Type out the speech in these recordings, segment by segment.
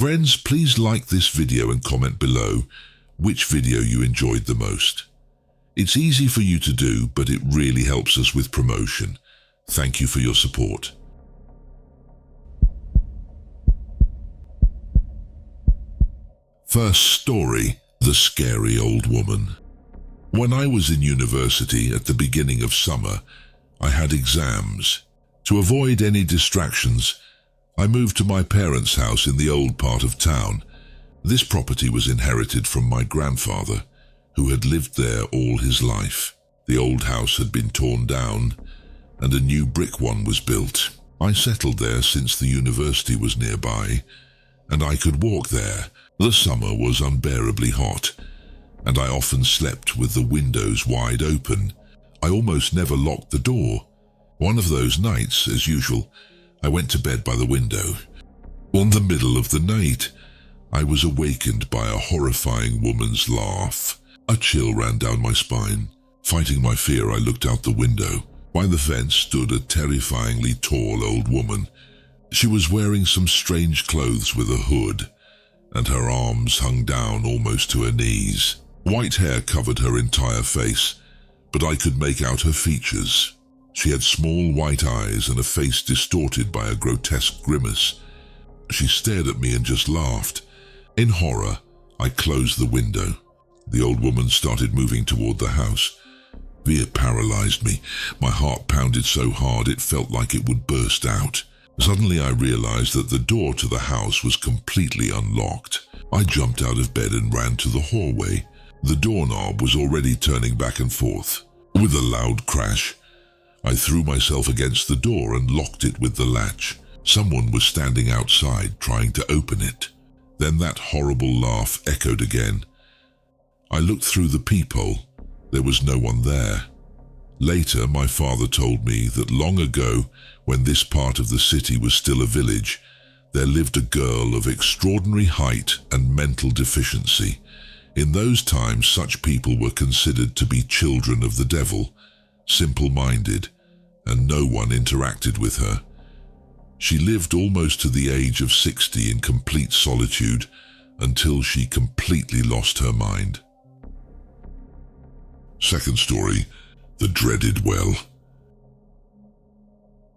Friends, please like this video and comment below which video you enjoyed the most. It's easy for you to do, but it really helps us with promotion. Thank you for your support. First story, The Scary Old Woman. When I was in university at the beginning of summer, I had exams. To avoid any distractions, I moved to my parents' house in the old part of town. This property was inherited from my grandfather, who had lived there all his life. The old house had been torn down, and a new brick one was built. I settled there since the university was nearby, and I could walk there. The summer was unbearably hot, and I often slept with the windows wide open. I almost never locked the door. One of those nights, as usual, I went to bed by the window. In the middle of the night, I was awakened by a horrifying woman's laugh. A chill ran down my spine. Fighting my fear, I looked out the window. By the fence stood a terrifyingly tall old woman. She was wearing some strange clothes with a hood, and her arms hung down almost to her knees. White hair covered her entire face, but I could make out her features. She had small white eyes and a face distorted by a grotesque grimace. She stared at me and just laughed. In horror, I closed the window. The old woman started moving toward the house. Fear paralyzed me. My heart pounded so hard it felt like it would burst out. Suddenly I realized that the door to the house was completely unlocked. I jumped out of bed and ran to the hallway. The doorknob was already turning back and forth. With a loud crash, I threw myself against the door and locked it with the latch. Someone was standing outside trying to open it. Then that horrible laugh echoed again. I looked through the peephole. There was no one there. Later, my father told me that long ago, when this part of the city was still a village, there lived a girl of extraordinary height and mental deficiency. In those times, such people were considered to be children of the devil, simple-minded, and no one interacted with her. She lived almost to the age of 60 in complete solitude until she completely lost her mind. Second story, The Dreaded Well.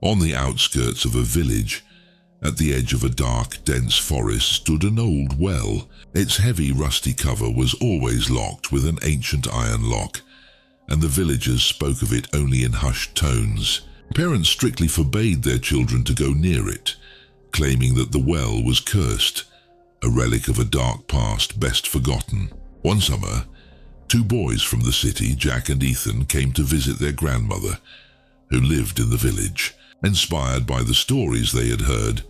On the outskirts of a village, at the edge of a dark, dense forest, stood an old well. Its heavy, rusty cover was always locked with an ancient iron lock, and the villagers spoke of it only in hushed tones. Parents strictly forbade their children to go near it, claiming that the well was cursed, a relic of a dark past best forgotten. One summer, two boys from the city, Jack and Ethan, came to visit their grandmother, who lived in the village. Inspired by the stories they had heard,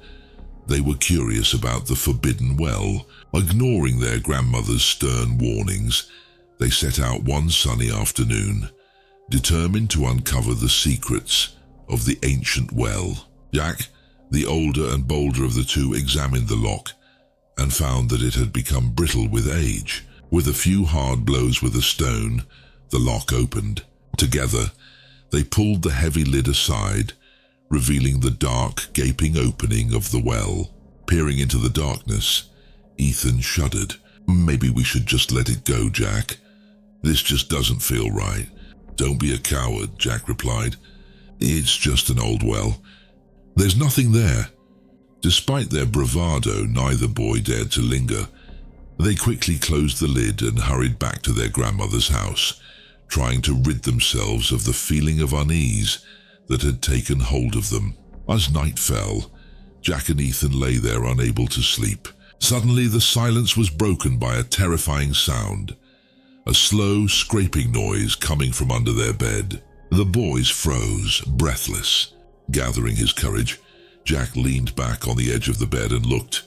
they were curious about the forbidden well. Ignoring their grandmother's stern warnings, they set out one sunny afternoon, determined to uncover the secrets of the ancient well. Jack, the older and bolder of the two, examined the lock and found that it had become brittle with age. With a few hard blows with a stone, the lock opened. Together, they pulled the heavy lid aside, revealing the dark, gaping opening of the well. Peering into the darkness, Ethan shuddered. "Maybe we should just let it go, Jack. This just doesn't feel right." "Don't be a coward," Jack replied. "It's just an old well. There's nothing there." Despite their bravado, neither boy dared to linger. They quickly closed the lid and hurried back to their grandmother's house, trying to rid themselves of the feeling of unease that had taken hold of them. As night fell, Jack and Ethan lay there unable to sleep. Suddenly, the silence was broken by a terrifying sound, a slow, scraping noise coming from under their bed. The boys froze, breathless. Gathering his courage, Jack leaned back on the edge of the bed and looked.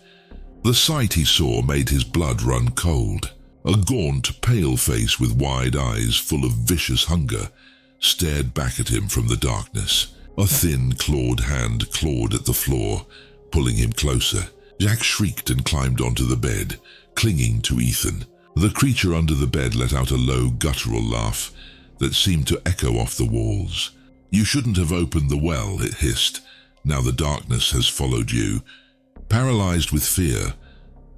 The sight he saw made his blood run cold. A gaunt, pale face with wide eyes full of vicious hunger stared back at him from the darkness. A thin, clawed hand clawed at the floor, pulling him closer. Jack shrieked and climbed onto the bed, clinging to Ethan. The creature under the bed let out a low, guttural laugh that seemed to echo off the walls. "You shouldn't have opened the well," it hissed. "Now the darkness has followed you." Paralyzed with fear,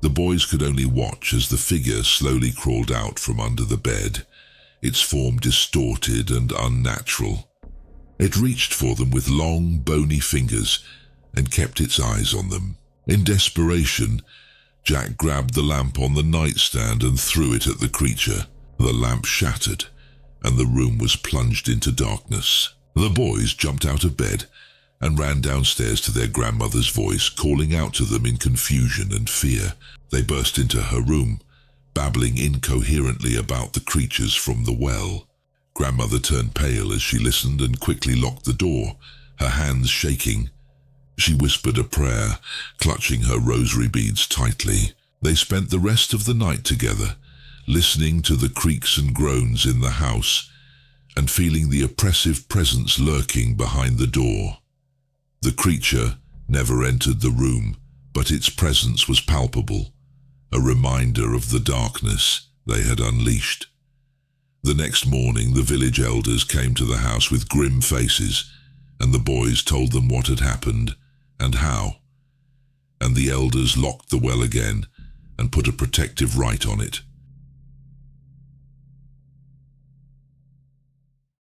The boys could only watch as the figure slowly crawled out from under the bed, its form distorted and unnatural. It reached for them with long, bony fingers and kept its eyes on them. In desperation, Jack grabbed the lamp on the nightstand and threw it at the creature. The lamp shattered, and the room was plunged into darkness. The boys jumped out of bed and ran downstairs to their grandmother's voice, calling out to them in confusion and fear. They burst into her room, babbling incoherently about the creatures from the well. Grandmother turned pale as she listened and quickly locked the door, her hands shaking. She whispered a prayer, clutching her rosary beads tightly. They spent the rest of the night together, listening to the creaks and groans in the house and feeling the oppressive presence lurking behind the door. The creature never entered the room, but its presence was palpable, a reminder of the darkness they had unleashed. The next morning, the village elders came to the house with grim faces, and the boys told them what had happened and how. And the elders locked the well again and put a protective rite on it.